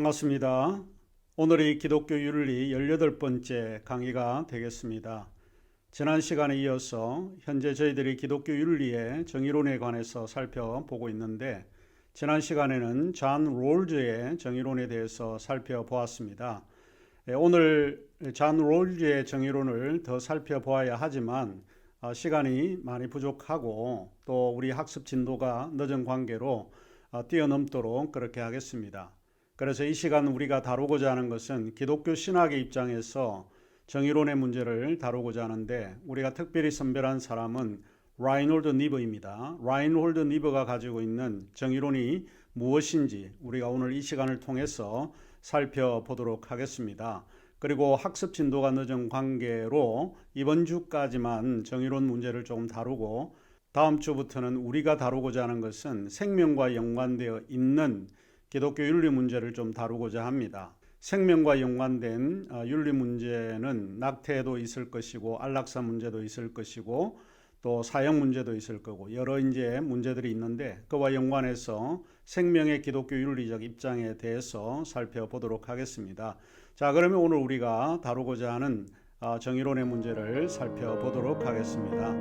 반갑습니다. 오늘이 기독교 윤리 18번째 강의가 되겠습니다. 지난 시간에 이어서 현재 저희들이 기독교 윤리의 정의론에 관해서 살펴보고 있는데, 지난 시간에는 존 롤즈의 정의론에 대해서 살펴보았습니다. 오늘 존 롤즈의 정의론을 더 살펴보아야 하지만 시간이 많이 부족하고 또 우리 학습 진도가 늦은 관계로 뛰어넘도록 그렇게 하겠습니다. 그래서 이 시간 우리가 다루고자 하는 것은 기독교 신학의 입장에서 정의론의 문제를 다루고자 하는데, 우리가 특별히 선별한 사람은 라인홀드 니버입니다. 라인홀드 니버가 가지고 있는 정의론이 무엇인지 우리가 오늘 이 시간을 통해서 살펴보도록 하겠습니다. 그리고 학습 진도가 늦은 관계로 이번 주까지만 정의론 문제를 조금 다루고, 다음 주부터는 우리가 다루고자 하는 것은 생명과 연관되어 있는 기독교 윤리 문제를 좀 다루고자 합니다. 생명과 연관된 윤리 문제는 낙태도 있을 것이고 안락사 문제도 있을 것이고 또 사형 문제도 있을 거고 여러 이제 문제들이 있는데, 그와 연관해서 생명의 기독교 윤리적 입장에 대해서 살펴보도록 하겠습니다. 자, 그러면 오늘 우리가 다루고자 하는 정의론의 문제를 살펴보도록 하겠습니다.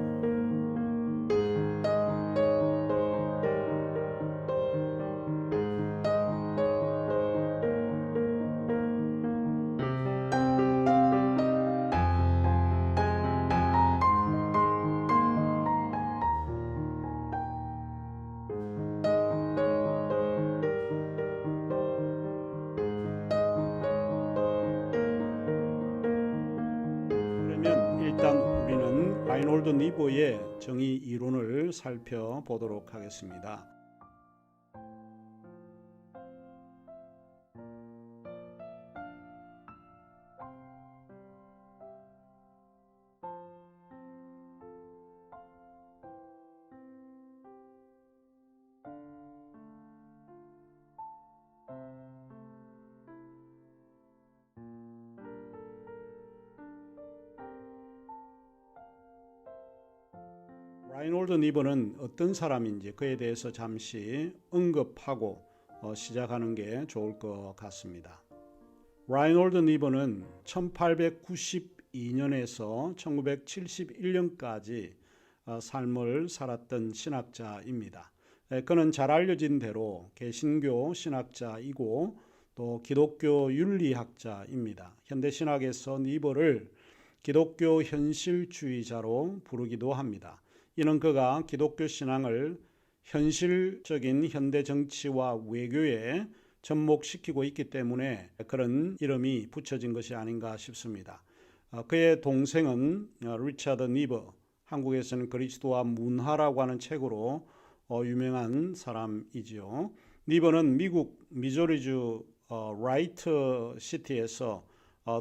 그러면 일단 우리는 라인홀드 니버의 정의 이론을 살펴보도록 하겠습니다. 라인홀드 니버는 어떤 사람인지 그에 대해서 잠시 언급하고 시작하는 게 좋을 것 같습니다. 라인홀드 니버는 1892년에서 1971년까지 삶을 살았던 신학자입니다. 그는 잘 알려진 대로 개신교 신학자이고 또 기독교 윤리학자입니다. 현대 신학에서 니버를 기독교 현실주의자로 부르기도 합니다. 이는 그가 기독교 신앙을 현실적인 현대 정치와 외교에 접목시키고 있기 때문에 그런 이름이 붙여진 것이 아닌가 싶습니다. 그의 동생은 리차드 니버, 한국에서는 그리스도와 문화라고 하는 책으로 유명한 사람이지요. 니버는 미국 미조리주 라이트 시티에서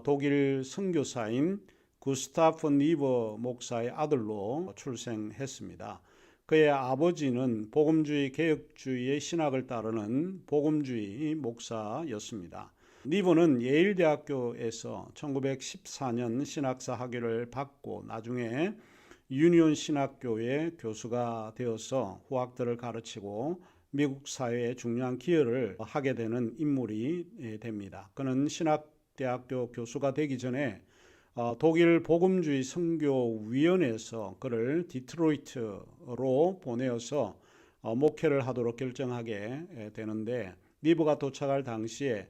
독일 선교사인 구스타프 니버 목사의 아들로 출생했습니다. 그의 아버지는 복음주의 개혁주의의 신학을 따르는 복음주의 목사였습니다. 니버는 예일대학교에서 1914년 신학사 학위를 받고 나중에 유니온 신학교의 교수가 되어서 후학들을 가르치고 미국 사회에 중요한 기여를 하게 되는 인물이 됩니다. 그는 신학대학교 교수가 되기 전에 독일 복음주의 선교위원회에서 그를 디트로이트로 보내어서 목회를 하도록 결정하게 되는데, 니버가 도착할 당시에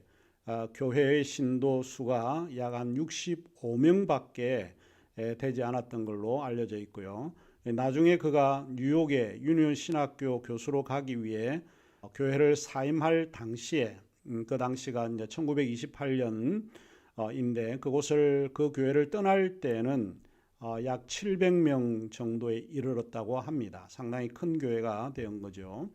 교회의 신도 수가 약 한 65명밖에 되지 않았던 걸로 알려져 있고요. 나중에 그가 뉴욕의 유니온 신학교 교수로 가기 위해 교회를 사임할 당시에, 그 당시가 이제 1928년 인데 그 교회를 떠날 때는 약 700명 정도에 이르렀다고 합니다. 상당히 큰 교회가 된 거죠.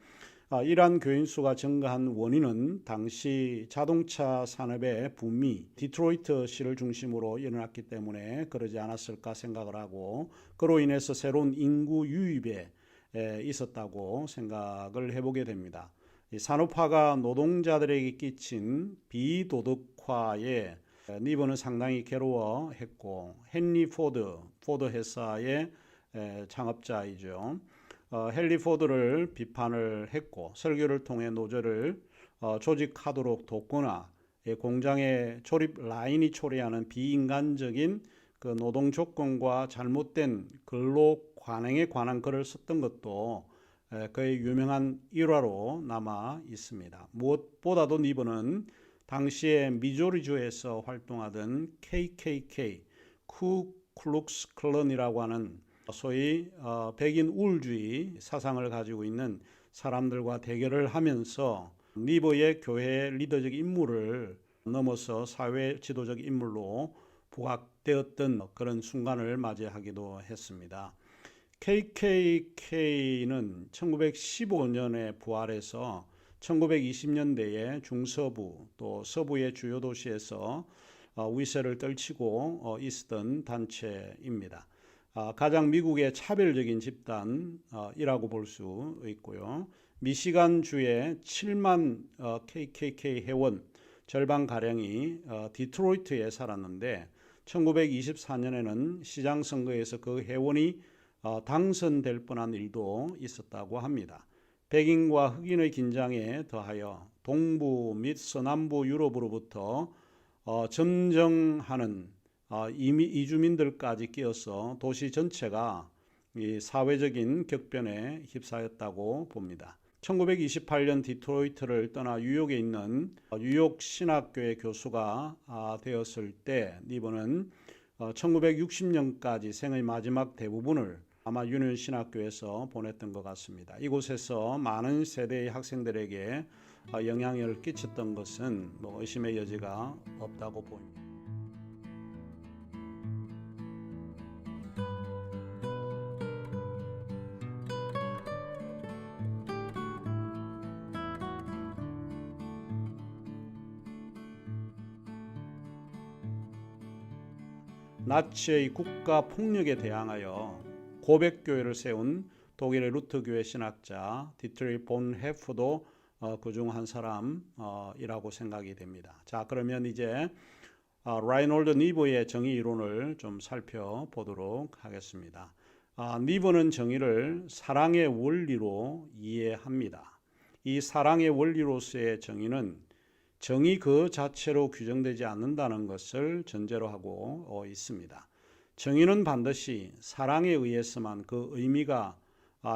이러한 교인 수가 증가한 원인은 당시 자동차 산업의 붐이 디트로이트시를 중심으로 일어났기 때문에 그러지 않았을까 생각을 하고, 그로 인해서 새로운 인구 유입에 있었다고 생각을 해보게 됩니다. 이 산업화가 노동자들에게 끼친 비도덕화에 니버는 상당히 괴로워했고, 헨리 포드 회사의 창업자이죠. 헨리 포드를 비판을 했고 설교를 통해 노조를 조직하도록 돕거나 공장의 조립 라인이 초래하는 비인간적인 그 노동 조건과 잘못된 근로 관행에 관한 글을 썼던 것도 그의 유명한 일화로 남아 있습니다. 무엇보다도 니버는 당시에 미조리주에서 활동하던 KKK, 쿠클룩스 클런이라고 하는 소위 백인 우월주의 사상을 가지고 있는 사람들과 대결을 하면서 니버의 교회 리더적 임무를 넘어서 사회 지도적 인물로 부각되었던 그런 순간을 맞이하기도 했습니다. KKK는 1915년에 부활해서 1920년대에 중서부 또 서부의 주요 도시에서 위세를 떨치고 있었던 단체입니다. 가장 미국의 차별적인 집단이라고 볼 수 있고요. 미시간주의 7만 KKK 회원 절반가량이 디트로이트에 살았는데 1924년에는 시장 선거에서 그 회원이 당선될 뻔한 일도 있었다고 합니다. 백인과 흑인의 긴장에 더하여 동부 및 서남부 유럽으로부터 점령하는 이주민들까지 끼어서 도시 전체가 이 사회적인 격변에 휩싸였다고 봅니다. 1928년 디트로이트를 떠나 뉴욕에 있는 뉴욕 신학교의 교수가 되었을 때 니버는 1960년까지 생의 마지막 대부분을 아마 유니온 신학교에서 보냈던 것 같습니다. 이곳에서 많은 세대의 학생들에게 영향을 끼쳤던 것은 의심의 여지가 없다고 보입니다. 나치의 국가 폭력에 대항하여 고백교회를 세운 독일의 루터교회 신학자 디트리 본 헤프도 그중 한 사람이라고 생각이 됩니다. 자, 그러면 이제 라이놀드 니버의 정의 이론을 좀 살펴보도록 하겠습니다. 니버는 정의를 사랑의 원리로 이해합니다. 이 사랑의 원리로서의 정의는 정의 그 자체로 규정되지 않는다는 것을 전제로 하고 있습니다. 정의는 반드시 사랑에 의해서만 그 의미가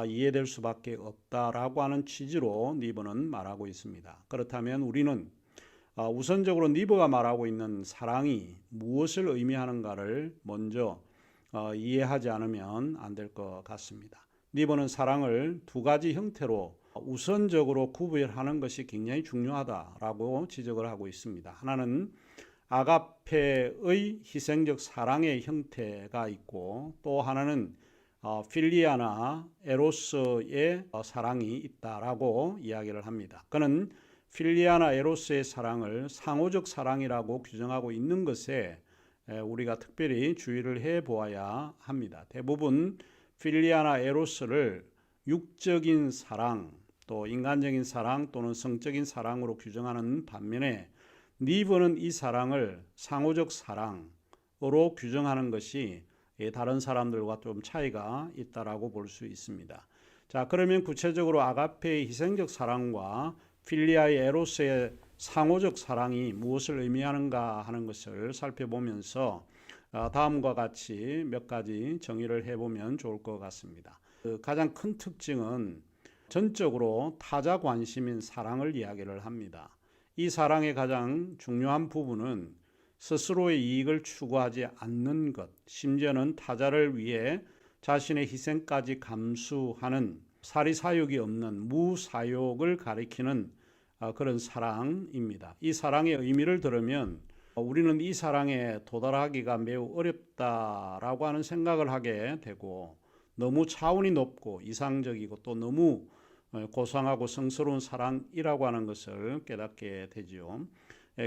이해될 수밖에 없다라고 하는 취지로 니버는 말하고 있습니다. 그렇다면 우리는 우선적으로 니버가 말하고 있는 사랑이 무엇을 의미하는가를 먼저 이해하지 않으면 안 될 것 같습니다. 니버는 사랑을 두 가지 형태로 우선적으로 구별하는 것이 굉장히 중요하다라고 지적을 하고 있습니다. 하나는 아가페의 희생적 사랑의 형태가 있고 또 하나는 필리아나 에로스의 사랑이 있다라고 이야기를 합니다. 그는 필리아나 에로스의 사랑을 상호적 사랑이라고 규정하고 있는 것에 우리가 특별히 주의를 해보아야 합니다. 대부분 필리아나 에로스를 육적인 사랑, 또 인간적인 사랑 또는 성적인 사랑으로 규정하는 반면에 니버는 이 사랑을 상호적 사랑으로 규정하는 것이 다른 사람들과 좀 차이가 있다라고 볼 수 있습니다. 자, 그러면 구체적으로 아가페의 희생적 사랑과 필리아의 에로스의 상호적 사랑이 무엇을 의미하는가 하는 것을 살펴보면서 다음과 같이 몇 가지 정의를 해보면 좋을 것 같습니다. 가장 큰 특징은 전적으로 타자 관심인 사랑을 이야기를 합니다. 이 사랑의 가장 중요한 부분은 스스로의 이익을 추구하지 않는 것, 심지어는 타자를 위해 자신의 희생까지 감수하는 사리사욕이 없는 무사욕을 가리키는 그런 사랑입니다. 이 사랑의 의미를 들으면 우리는 이 사랑에 도달하기가 매우 어렵다라고 하는 생각을 하게 되고 너무 차원이 높고 이상적이고 또 너무 고상하고 성스러운 사랑이라고 하는 것을 깨닫게 되지요.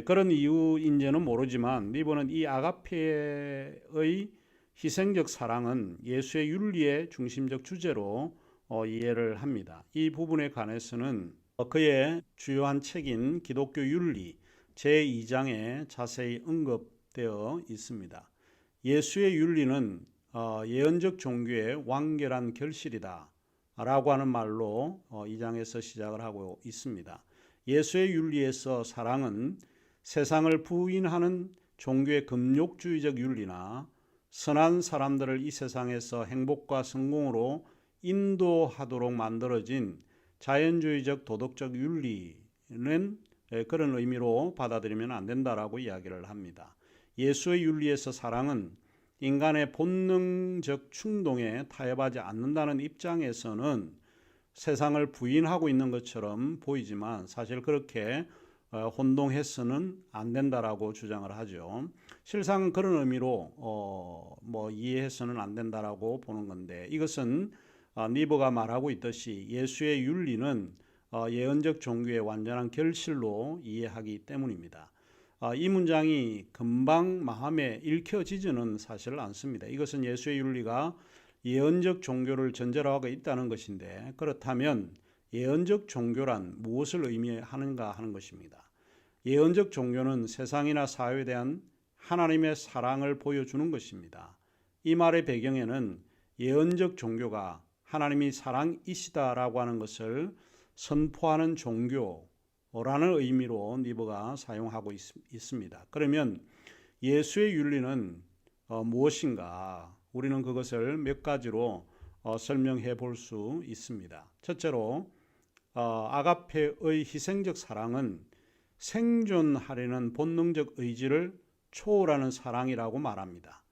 그런 이유인지는 모르지만 니버는 이 아가페의 희생적 사랑은 예수의 윤리의 중심적 주제로 이해를 합니다. 이 부분에 관해서는 그의 주요한 책인 기독교 윤리 제2장에 자세히 언급되어 있습니다. 예수의 윤리는 예언적 종교의 완결한 결실이다 라고 하는 말로 이 장에서 시작을 하고 있습니다. 예수의 윤리에서 사랑은 세상을 부인하는 종교의 금욕주의적 윤리나 선한 사람들을 이 세상에서 행복과 성공으로 인도하도록 만들어진 자연주의적 도덕적 윤리는 그런 의미로 받아들이면 안 된다라고 이야기를 합니다. 예수의 윤리에서 사랑은 인간의 본능적 충동에 타협하지 않는다는 입장에서는 세상을 부인하고 있는 것처럼 보이지만 사실 그렇게 혼동해서는 안 된다라고 주장을 하죠. 실상은 그런 의미로 이해해서는 안 된다라고 보는 건데, 이것은 니버가 말하고 있듯이 예수의 윤리는 예언적 종교의 완전한 결실로 이해하기 때문입니다. 이 문장이 금방 마음에 읽혀지지는 사실 않습니다. 이것은 예수의 윤리가 예언적 종교를 전제로 하고 있다는 것인데, 그렇다면 예언적 종교란 무엇을 의미하는가 하는 것입니다. 예언적 종교는 세상이나 사회에 대한 하나님의 사랑을 보여주는 것입니다. 이 말의 배경에는 예언적 종교가 하나님이 사랑이시다라고 하는 것을 선포하는 종교라는 의미로 니버가 사용하고 있습니다. 그러면 예수의 윤리는 무엇인가? 우리는 그것을 몇 가지로 설명해 볼 수 있습니다. 첫째로 아가페의 희생적 사랑은 생존하려는 본능적 의지를 초월하는 사랑이라고 말합니다.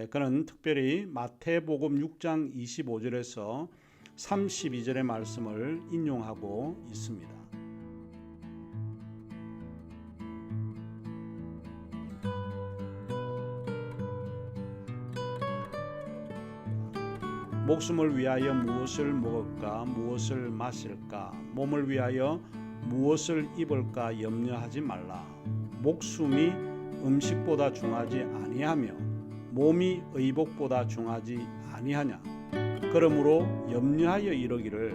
그는 특별히 마태복음 6장 25절에서 32절의 말씀을 인용하고 있습니다. 목숨을 위하여 무엇을 먹을까, 무엇을 마실까, 몸을 위하여 무엇을 입을까 염려하지 말라. 목숨이 음식보다 중하지 아니하며 몸이 의복보다 중하지 아니하냐. 그러므로 염려하여 이르기를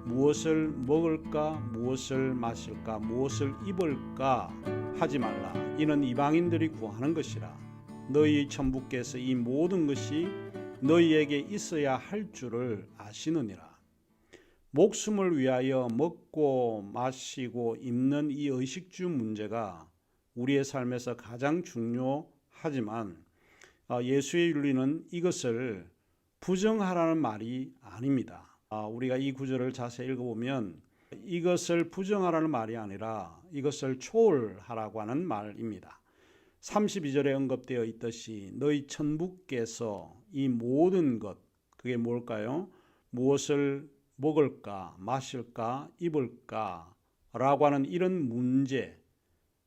무엇을 먹을까, 무엇을 마실까, 무엇을 입을까 하지 말라. 이는 이방인들이 구하는 것이라. 너희 천부께서 이 모든 것이 너희에게 있어야 할 줄을 아시느니라. 목숨을 위하여 먹고 마시고 입는 이 의식주 문제가 우리의 삶에서 가장 중요하지만 예수의 윤리는 이것을 부정하라는 말이 아닙니다. 우리가 이 구절을 자세히 읽어보면 이것을 부정하라는 말이 아니라 이것을 초월하라고 하는 말입니다. 32절에 언급되어 있듯이 너희 천부께서 이 모든 것, 그게 뭘까요? 무엇을 먹을까, 마실까, 입을까 라고 하는 이런 문제에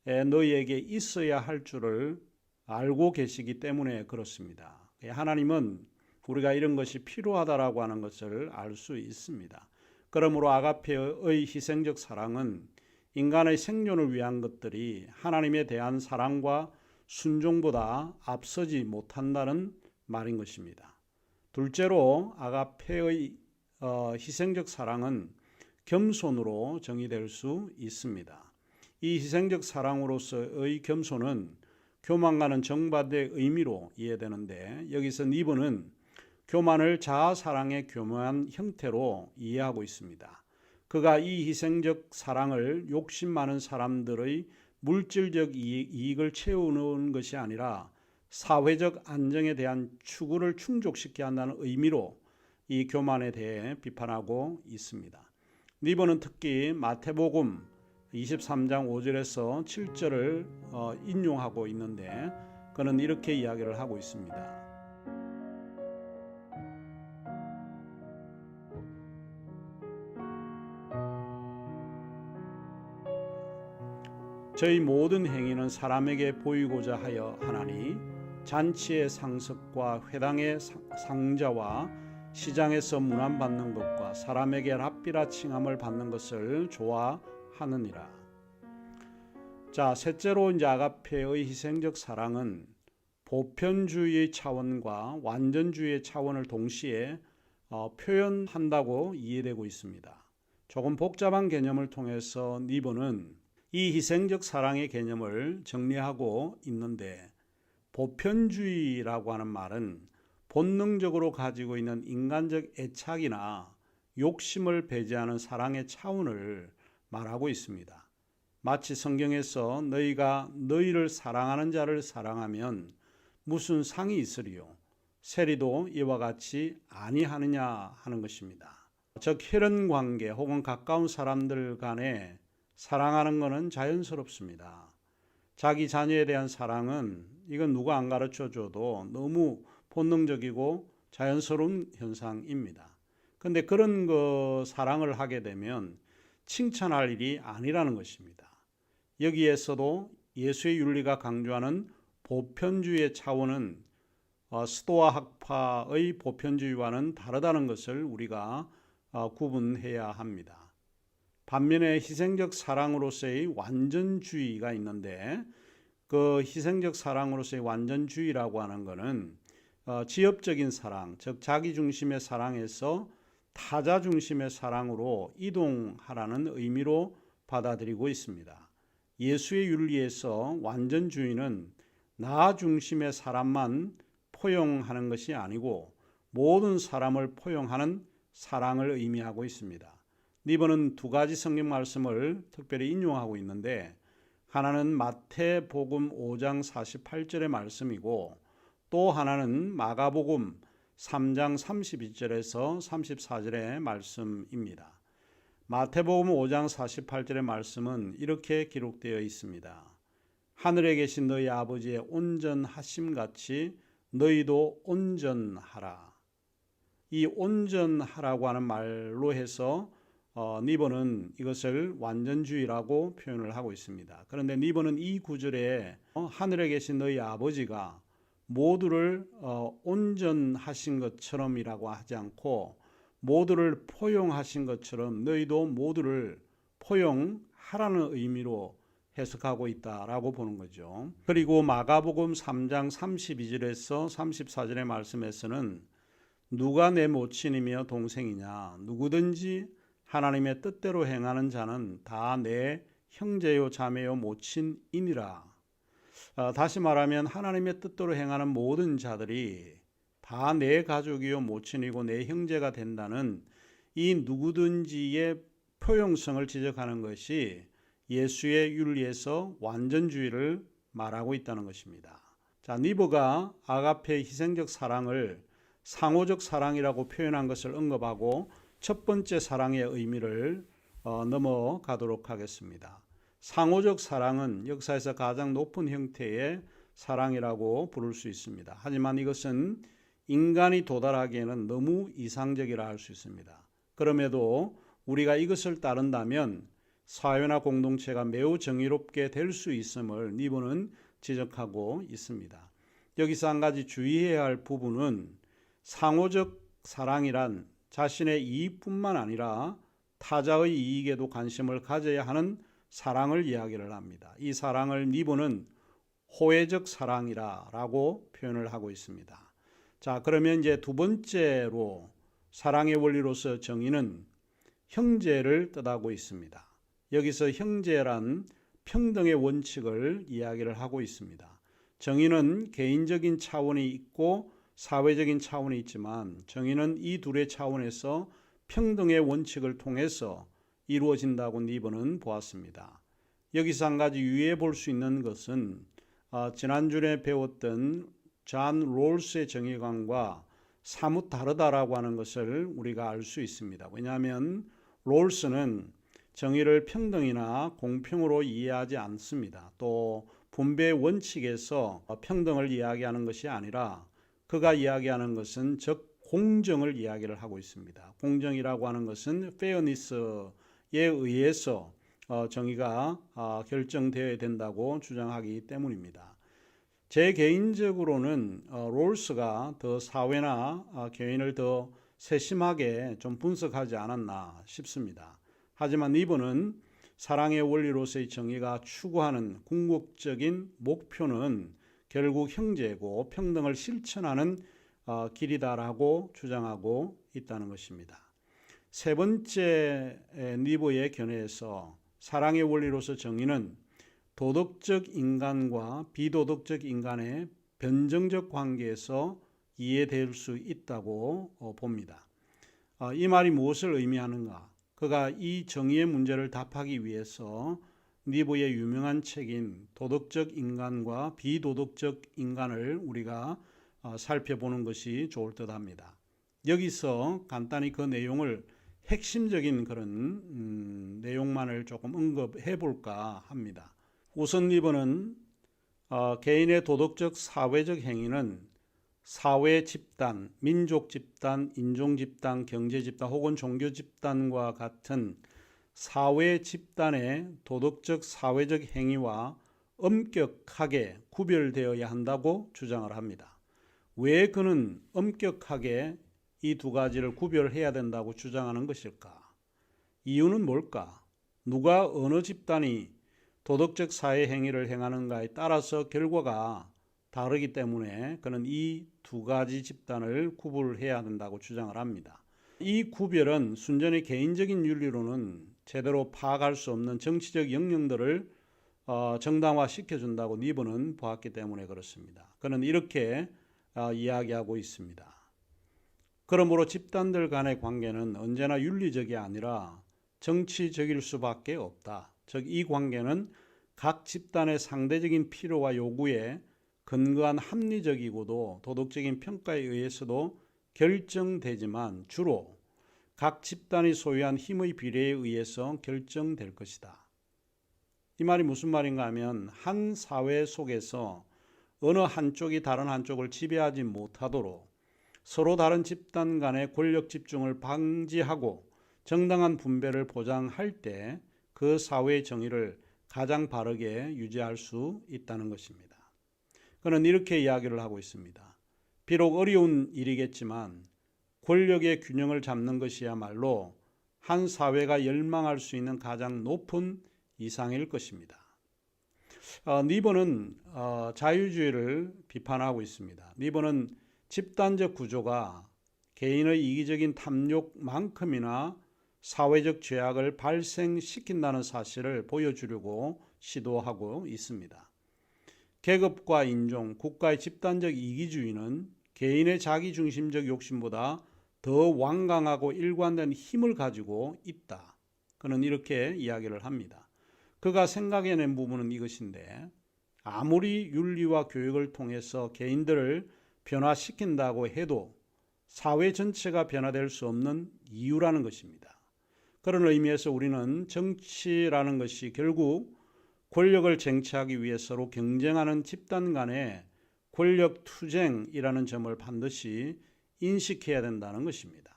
너희에게 있어야 할 줄을 알고 계시기 때문에 그렇습니다. 하나님은 우리가 이런 것이 필요하다라고 하는 것을 알 수 있습니다. 그러므로 아가페의 희생적 사랑은 인간의 생존을 위한 것들이 하나님에 대한 사랑과 순종보다 앞서지 못한다는 말인 것입니다. 둘째로 아가페의 희생적 사랑은 겸손으로 정의될 수 있습니다. 이 희생적 사랑으로서의 겸손은 교만과는 정반대의 의미로 이해되는데, 여기서 니버는 교만을 자아사랑의 교묘한 형태로 이해하고 있습니다. 그가 이 희생적 사랑을 욕심 많은 사람들의 물질적 이익을 채우는 것이 아니라 사회적 안정에 대한 추구를 충족시켜야 한다는 의미로 이 교만에 대해 비판하고 있습니다. 니버는 특히 마태복음 23장 5절에서 7절을 인용하고 있는데, 그는 이렇게 이야기를 하고 있습니다. 저희 모든 행위는 사람에게 보이고자 하여 하나니 잔치의 상석과 회당의 상자와 시장에서 문안받는 것과 사람에게 랍비라 칭함을 받는 것을 좋아하느니라. 자, 셋째로 이제 아가페의 희생적 사랑은 보편주의의 차원과 완전주의의 차원을 동시에 표현한다고 이해되고 있습니다. 조금 복잡한 개념을 통해서 니버는 이 희생적 사랑의 개념을 정리하고 있는데, 보편주의라고 하는 말은 본능적으로 가지고 있는 인간적 애착이나 욕심을 배제하는 사랑의 차원을 말하고 있습니다. 마치 성경에서 너희가 너희를 사랑하는 자를 사랑하면 무슨 상이 있으리요? 세리도 이와 같이 아니하느냐 하는 것입니다. 즉 혈연 관계 혹은 가까운 사람들 간에 사랑하는 것은 자연스럽습니다. 자기 자녀에 대한 사랑은 이건 누가 안 가르쳐 줘도 너무 본능적이고 자연스러운 현상입니다. 그런데 그런 사랑을 하게 되면 칭찬할 일이 아니라는 것입니다. 여기에서도 예수의 윤리가 강조하는 보편주의의 차원은 스토아 학파의 보편주의와는 다르다는 것을 우리가 구분해야 합니다. 반면에 희생적 사랑으로서의 완전주의가 있는데 그 희생적 사랑으로서의 완전주의라고 하는 것은 지엽적인 사랑, 즉 자기 중심의 사랑에서 타자 중심의 사랑으로 이동하라는 의미로 받아들이고 있습니다. 예수의 윤리에서 완전주의는 나 중심의 사람만 포용하는 것이 아니고 모든 사람을 포용하는 사랑을 의미하고 있습니다. 니버는 두 가지 성경 말씀을 특별히 인용하고 있는데 하나는 마태복음 5장 48절의 말씀이고 또 하나는 마가복음 3장 32절에서 34절의 말씀입니다. 마태복음 5장 48절의 말씀은 이렇게 기록되어 있습니다. 하늘에 계신 너희 아버지의 온전하심 같이 너희도 온전하라. 이 온전하라고 하는 말로 해서 니버는 이것을 완전주의라고 표현을 하고 있습니다. 그런데 니버는 이 구절에 하늘에 계신 너희 아버지가 모두를 온전하신 것처럼이라고 하지 않고 모두를 포용하신 것처럼 너희도 모두를 포용하라는 의미로 해석하고 있다라고 보는 거죠. 그리고 마가복음 3장 32절에서 34절의 말씀에서는 누가 내 모친이며 동생이냐 누구든지 하나님의 뜻대로 행하는 자는 다 내 형제요 자매요 모친이니라. 다시 말하면 하나님의 뜻대로 행하는 모든 자들이 다 내 가족이요 모친이고 내 형제가 된다는 이 누구든지의 포용성을 지적하는 것이 예수의 윤리에서 완전주의를 말하고 있다는 것입니다. 자, 니버가 아가페의 희생적 사랑을 상호적 사랑이라고 표현한 것을 언급하고 첫 번째 사랑의 의미를 넘어가도록 하겠습니다. 상호적 사랑은 역사에서 가장 높은 형태의 사랑이라고 부를 수 있습니다. 하지만 이것은 인간이 도달하기에는 너무 이상적이라 할 수 있습니다. 그럼에도 우리가 이것을 따른다면 사회나 공동체가 매우 정의롭게 될 수 있음을 니버는 지적하고 있습니다. 여기서 한 가지 주의해야 할 부분은 상호적 사랑이란 자신의 이익뿐만 아니라 타자의 이익에도 관심을 가져야 하는 사랑을 이야기를 합니다. 이 사랑을 니버는 호혜적 사랑이라고 표현을 하고 있습니다. 자, 그러면 이제 두 번째로 사랑의 원리로서 정의는 형제를 뜻하고 있습니다. 여기서 형제란 평등의 원칙을 이야기를 하고 있습니다. 정의는 개인적인 차원이 있고 사회적인 차원이 있지만 정의는 이 둘의 차원에서 평등의 원칙을 통해서 이루어진다고 니버는 보았습니다. 여기서 한 가지 유의해 볼 수 있는 것은 지난주에 배웠던 존 롤스의 정의관과 사뭇 다르다라고 하는 것을 우리가 알 수 있습니다. 왜냐하면 롤스는 정의를 평등이나 공평으로 이해하지 않습니다. 또 분배의 원칙에서 평등을 이야기하는 것이 아니라 그가 이야기하는 것은 즉 공정을 이야기를 하고 있습니다. 공정이라고 하는 것은 fairness에 의해서 정의가 결정되어야 된다고 주장하기 때문입니다. 제 개인적으로는 롤스가 더 사회나 개인을 더 세심하게 좀 분석하지 않았나 싶습니다. 하지만 이분은 사랑의 원리로서의 정의가 추구하는 궁극적인 목표는 결국 형제고 평등을 실천하는 길이다라고 주장하고 있다는 것입니다. 세 번째 니버의 견해에서 사랑의 원리로서 정의는 도덕적 인간과 비도덕적 인간의 변정적 관계에서 이해될 수 있다고 봅니다. 이 말이 무엇을 의미하는가? 그가 이 정의의 문제를 답하기 위해서 니브의 유명한 책인 도덕적 인간과 비도덕적 인간을 우리가 살펴보는 것이 좋을 듯합니다. 여기서 간단히 그 내용을 핵심적인 그런 내용만을 조금 언급해 볼까 합니다. 우선 니브는 개인의 도덕적 사회적 행위는 사회 집단, 민족 집단, 인종 집단, 경제 집단 혹은 종교 집단과 같은 사회 집단의 도덕적 사회적 행위와 엄격하게 구별되어야 한다고 주장을 합니다. 왜 그는 엄격하게 이 두 가지를 구별해야 된다고 주장하는 것일까? 이유는 뭘까? 누가 어느 집단이 도덕적 사회 행위를 행하는가에 따라서 결과가 다르기 때문에 그는 이 두 가지 집단을 구분해야 된다고 주장을 합니다. 이 구별은 순전히 개인적인 윤리로는 제대로 파악할 수 없는 정치적 영역들을 정당화시켜준다고 니브는 보았기 때문에 그렇습니다. 그는 이렇게 이야기하고 있습니다. 그러므로 집단들 간의 관계는 언제나 윤리적이 아니라 정치적일 수밖에 없다. 즉, 이 관계는 각 집단의 상대적인 필요와 요구에 근거한 합리적이고도 도덕적인 평가에 의해서도 결정되지만 주로 각 집단이 소유한 힘의 비례에 의해서 결정될 것이다. 이 말이 무슨 말인가 하면 한 사회 속에서 어느 한쪽이 다른 한쪽을 지배하지 못하도록 서로 다른 집단 간의 권력 집중을 방지하고 정당한 분배를 보장할 때 그 사회의 정의를 가장 바르게 유지할 수 있다는 것입니다. 그는 이렇게 이야기를 하고 있습니다. 비록 어려운 일이겠지만 권력의 균형을 잡는 것이야말로 한 사회가 열망할 수 있는 가장 높은 이상일 것입니다. 니버는 자유주의를 비판하고 있습니다. 니버는 집단적 구조가 개인의 이기적인 탐욕만큼이나 사회적 죄악을 발생시킨다는 사실을 보여주려고 시도하고 있습니다. 계급과 인종, 국가의 집단적 이기주의는 개인의 자기중심적 욕심보다 더 완강하고 일관된 힘을 가지고 있다. 그는 이렇게 이야기를 합니다. 그가 생각해낸 부분은 이것인데 아무리 윤리와 교육을 통해서 개인들을 변화시킨다고 해도 사회 전체가 변화될 수 없는 이유라는 것입니다. 그런 의미에서 우리는 정치라는 것이 결국 권력을 쟁취하기 위해 서로 경쟁하는 집단 간의 권력 투쟁이라는 점을 반드시 인식해야 된다는 것입니다.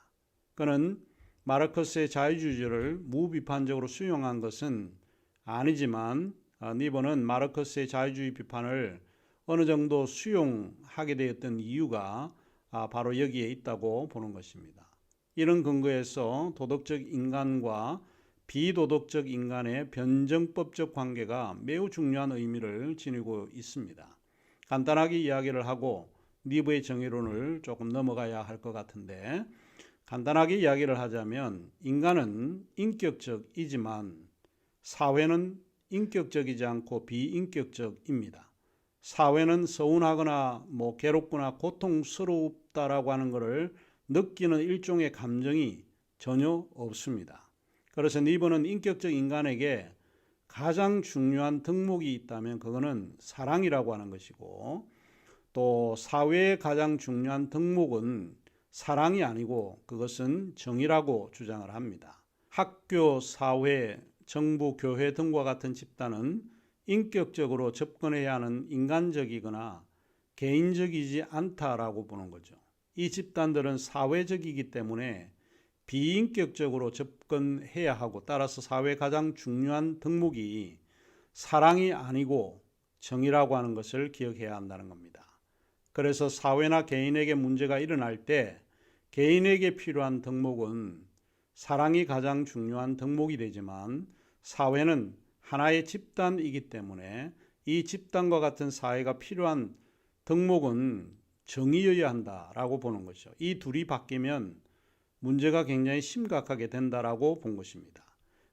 그는 마르크스의 자유주의를 무비판적으로 수용한 것은 아니지만 니버는 마르크스의 자유주의 비판을 어느 정도 수용하게 되었던 이유가 바로 여기에 있다고 보는 것입니다. 이런 근거에서 도덕적 인간과 비도덕적 인간의 변정법적 관계가 매우 중요한 의미를 지니고 있습니다. 간단하게 이야기를 하고 니브의 정의론을 조금 넘어가야 할 것 같은데 간단하게 이야기를 하자면 인간은 인격적이지만 사회는 인격적이지 않고 비인격적입니다. 사회는 서운하거나 괴롭거나 고통스럽다라고 하는 것을 느끼는 일종의 감정이 전혀 없습니다. 그래서 니버는 인격적 인간에게 가장 중요한 덕목이 있다면 그거는 사랑이라고 하는 것이고 또 사회의 가장 중요한 덕목은 사랑이 아니고 그것은 정의라고 주장을 합니다. 학교, 사회, 정부, 교회 등과 같은 집단은 인격적으로 접근해야 하는 인간적이거나 개인적이지 않다라고 보는 거죠. 이 집단들은 사회적이기 때문에 비인격적으로 접근해야 하고 따라서 사회의 가장 중요한 덕목이 사랑이 아니고 정의라고 하는 것을 기억해야 한다는 겁니다. 그래서 사회나 개인에게 문제가 일어날 때 개인에게 필요한 덕목은 사랑이 가장 중요한 덕목이 되지만 사회는 하나의 집단이기 때문에 이 집단과 같은 사회가 필요한 덕목은 정의여야 한다라고 보는 것이죠. 이 둘이 바뀌면 문제가 굉장히 심각하게 된다라고 본 것입니다.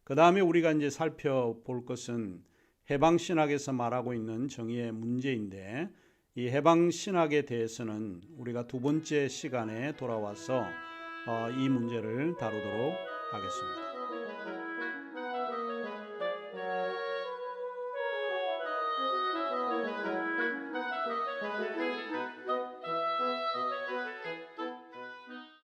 그 다음에 우리가 이제 살펴볼 것은 해방신학에서 말하고 있는 정의의 문제인데 이 해방신학에 대해서는 우리가 두 번째 시간에 돌아와서 이 문제를 다루도록 하겠습니다.